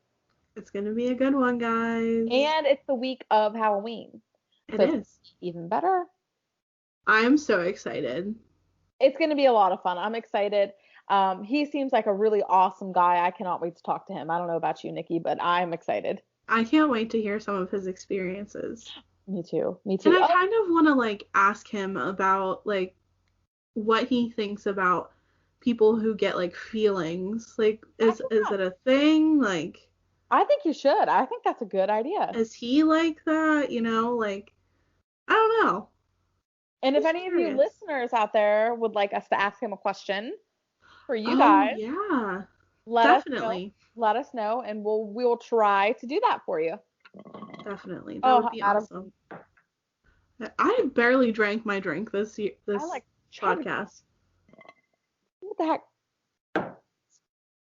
it's going to be a good one, guys. And it's the week of Halloween. It is. Even better. I'm so excited. It's going to be a lot of fun. I'm excited. He seems like a really awesome guy. I cannot wait to talk to him. I don't know about you, Nikki, but I'm excited. I can't wait to hear some of his experiences. Me too. And I kind of want to like ask him about like what he thinks about people who get like feelings. Like, is it a thing? Like, I think you should. I think that's a good idea. Is he like that? You know, like, I don't know. And if any of you listeners out there would like us to ask him a question for you guys, yeah, definitely let us know, and we'll try to do that for you. Definitely, that would be awesome. I barely drank my drink this podcast. What the heck,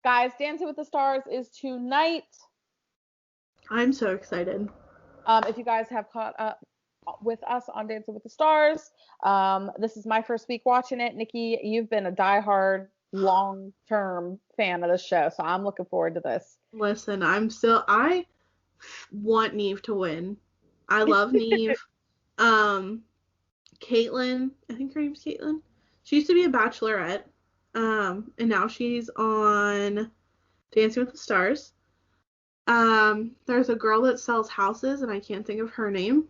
guys? Dancing with the Stars is tonight. I'm so excited. If you guys have caught up with us on Dancing with the Stars, this is my first week watching it. Nikki, you've been a diehard, long-term fan of the show, so I'm looking forward to this. Listen, I want Neve to win. I love Neve. Caitlin, I think her name's Caitlin. She used to be a bachelorette, and now she's on Dancing with the Stars. There's a girl that sells houses, and I can't think of her name.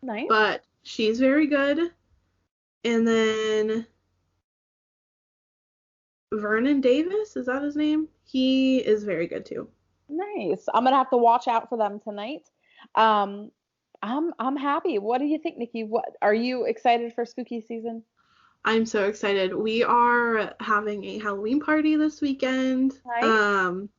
Nice. But she's very good. And then Vernon Davis, is that his name? He is very good too. Nice. I'm gonna have to watch out for them tonight. I'm happy. What do you think, Nikki? What are you excited for spooky season? I'm so excited. We are having a Halloween party this weekend. Nice.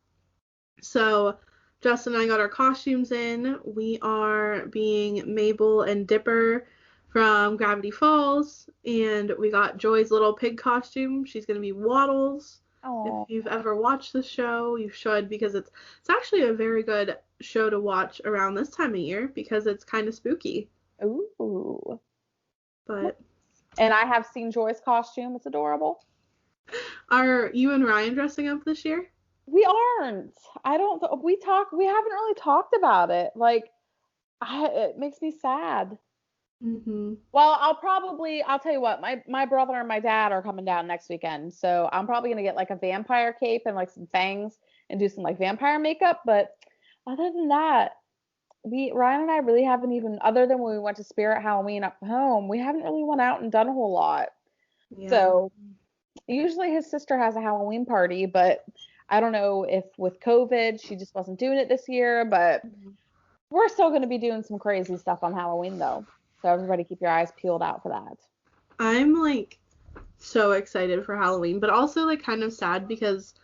So Justin and I got our costumes in. We are being Mabel and Dipper from Gravity Falls, and we got Joy's little pig costume. She's going to be Waddles. Aww. If you've ever watched the show, you should, because it's actually a very good show to watch around this time of year because it's kind of spooky. Ooh. And I have seen Joy's costume. It's adorable. Are you and Ryan dressing up this year? We aren't. We haven't really talked about it. Like, it makes me sad. Mm-hmm. Well, I'll tell you what, my brother and my dad are coming down next weekend, so I'm probably gonna get like a vampire cape and like some fangs and do some like vampire makeup. But other than that, Ryan and I really haven't even, other than when we went to Spirit Halloween up home, we haven't really went out and done a whole lot. Yeah. So usually his sister has a Halloween party, but I don't know if with COVID she just wasn't doing it this year. But we're still gonna be doing some crazy stuff on Halloween though. So everybody keep your eyes peeled out for that. I'm like so excited for Halloween, but also like kind of sad because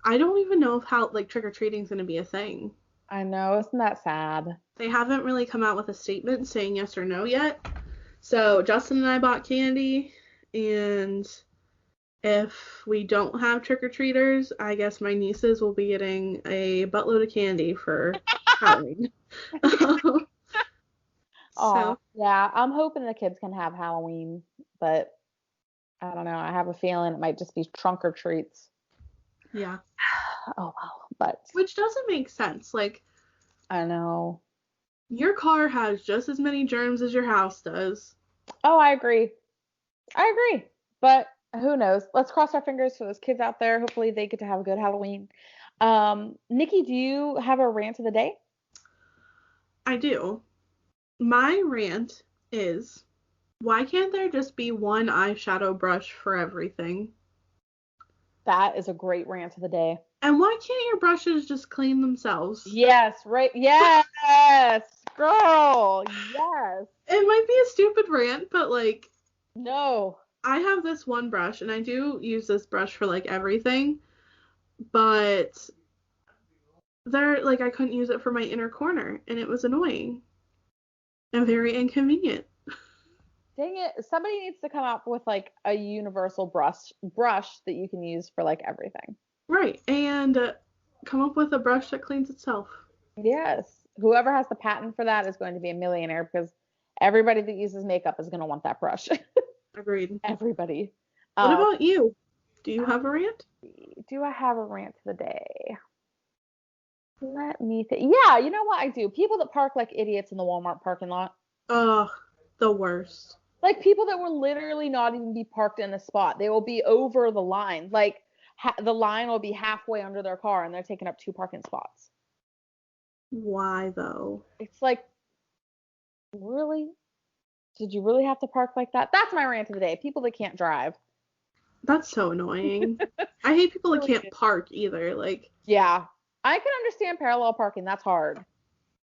I don't even know if trick-or-treating is going to be a thing. I know, isn't that sad? They haven't really come out with a statement saying yes or no yet. So Justin and I bought candy, and if we don't have trick-or-treaters, I guess my nieces will be getting a buttload of candy for Halloween. Oh, So, yeah. I'm hoping the kids can have Halloween, but I don't know. I have a feeling it might just be trunk or treats. yeah. Oh well, but Which doesn't make sense. Like, I know. your car has just as many germs as your house does. Oh, I agree. I agree. But who knows? Let's cross our fingers for those kids out there. Hopefully they get to have a good Halloween. Nikki, do you have a rant of the day? I do. My rant is, why can't there just be one eyeshadow brush for everything? That is a great rant of the day. And why can't your brushes just clean themselves? Yes, right. Yes, girl. Yes. It might be a stupid rant, but like, No. I have this one brush, and I do use this brush for like everything, but I couldn't use it for my inner corner, and it was annoying and very inconvenient. Dang it. Somebody needs to come up with like a universal brush that you can use for like everything. Right, and come up with a brush that cleans itself. Yes. Whoever has the patent for that is going to be a millionaire because everybody that uses makeup is going to want that brush. Agreed. Everybody. What about you? Do you have a rant? Do I have a rant of the day? Let me think. Yeah, you know what I do? People that park like idiots in the Walmart parking lot. Ugh, the worst. Like people that will literally not even be parked in a spot. They will be over the line. Like the line will be halfway under their car and they're taking up 2 parking spots. Why though? It's like, really? Did you really have to park like that? That's my rant of the day. People that can't drive. That's so annoying. I hate people that Really can't park either. Like, Yeah. I can understand parallel parking. That's hard.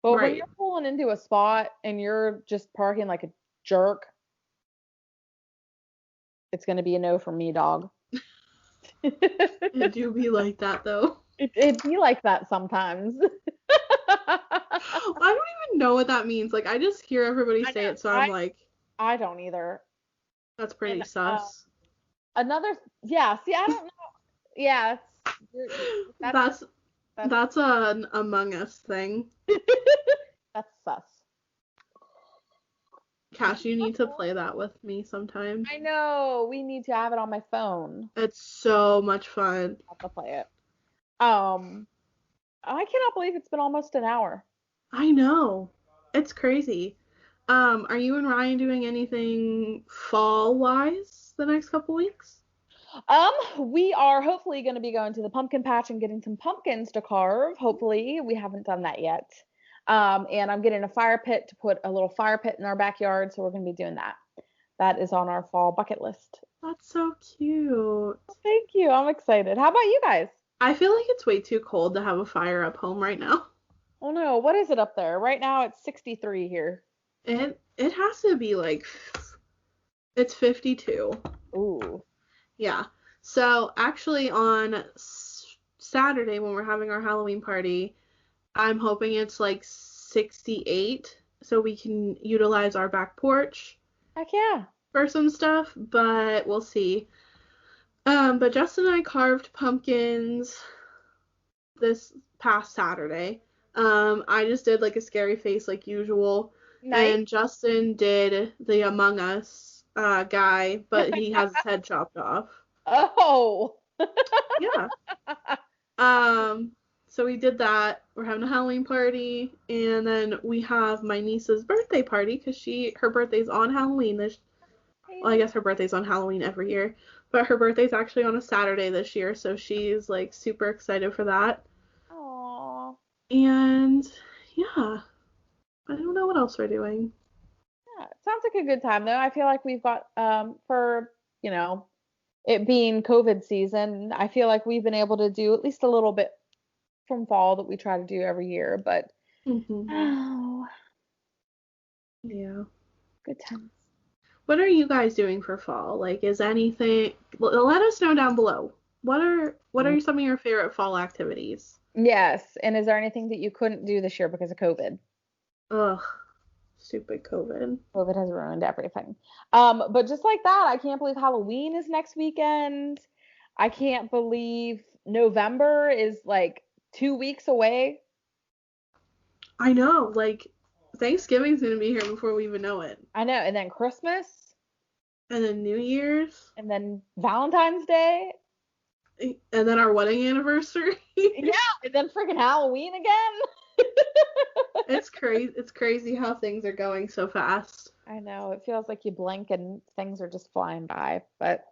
But when right. you're pulling into a spot and you're just parking like a jerk, it's going to be a no from me, dog. It do be like that though. It'd be like that sometimes. I don't even know what that means. Like, I just hear everybody say it, so I'm like, I don't either. that's pretty And, sus. Yeah, see, I don't know. Yeah, That's an Among Us thing. that's sus. Cash, you need to play that with me sometime. I know. We need to have it on my phone. It's so much fun. I'll have to play it. I cannot believe it's been almost an hour. I know. It's crazy. Are you and Ryan doing anything fall-wise the next couple weeks? We are hopefully going to be going to the pumpkin patch and getting some pumpkins to carve. Hopefully, we haven't done that yet. And I'm getting a fire pit to put a little fire pit in our backyard, so we're going to be doing that. That is on our fall bucket list. That's so cute. Well, thank you. I'm excited. How about you guys? I feel like it's way too cold to have a fire up home right now. Oh no, what is it up there? Right now it's 63 here. It has to be like, it's 52. Ooh. Yeah. So actually on Saturday when we're having our Halloween party, I'm hoping it's like 68 so we can utilize our back porch. Heck yeah. For some stuff, but we'll see. But Justin and I carved pumpkins this past Saturday. I just did like a scary face like usual. Nice. And Justin did the Among Us guy, but he has his head chopped off. Oh. Yeah. So we did that. We're having a Halloween party, and then we have my niece's birthday party because her birthday's on Halloween. Well, I guess her birthday's on Halloween every year, but her birthday's actually on a Saturday this year, so she's like super excited for that. Aww. And yeah, I don't know what else we're doing. Yeah, it sounds like a good time though. I feel like we've got for, it being COVID season, I feel like we've been able to do at least a little bit from fall that we try to do every year, but oh, yeah, good times. What are you guys doing for fall? Like, is anything? Let us know down below. What are some of your favorite fall activities? Yes, and is there anything that you couldn't do this year because of COVID? Ugh, Stupid COVID. COVID has ruined everything. But just like that, I can't believe Halloween is next weekend. I can't believe November is like 2 weeks away. I know, like, Thanksgiving's gonna be here before we even know it. I know, and then Christmas. And then New Year's. And then Valentine's Day. And then our wedding anniversary. Yeah, and then freaking Halloween again. It's crazy how things are going so fast. I know. It feels like you blink and things are just flying by. But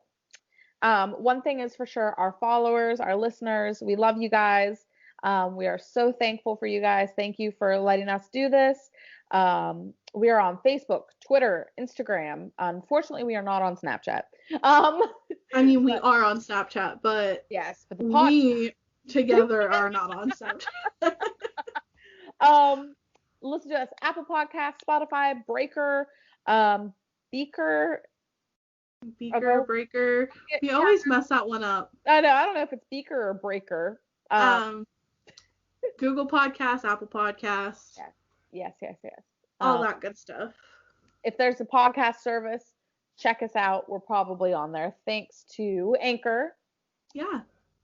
one thing is for sure, our followers, our listeners, we love you guys. We are so thankful for you guys. Thank you for letting us do this. We are on Facebook, Twitter, Instagram. Unfortunately, we are not on Snapchat. I mean, we are on Snapchat, but yes, but we together are not on Snapchat. Listen to us, Apple Podcasts, Spotify, Breaker, Beaker. Breaker. We always mess that one up. I know. I don't know if it's Beaker or Breaker. Google Podcasts, Apple Podcasts. Yes. All that good stuff. If there's a podcast service, check us out. We're probably on there. Thanks to Anchor. Yeah,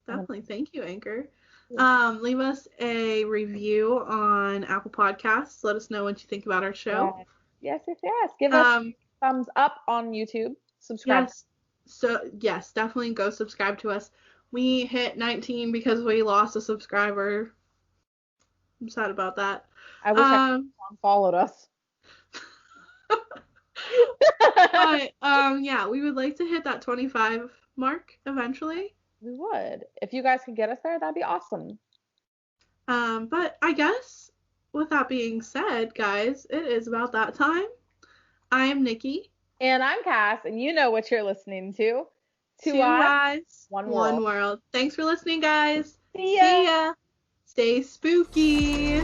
definitely. Thank you, Anchor. Leave us a review on Apple Podcasts. Let us know what you think about our show. Yes. Give us a thumbs up on YouTube. Subscribe. Yes. So, yes, definitely go subscribe to us. We hit 19 because we lost a subscriber. I'm sad about that. I wish I followed us. But, yeah, we would like to hit that 25 mark eventually. We would. If you guys could get us there, that'd be awesome. But I guess with that being said, guys, it is about that time. I am Nikki. And I'm Cass, and you know what you're listening to. Two eyes, one world. Thanks for listening, guys. See ya. Stay spooky.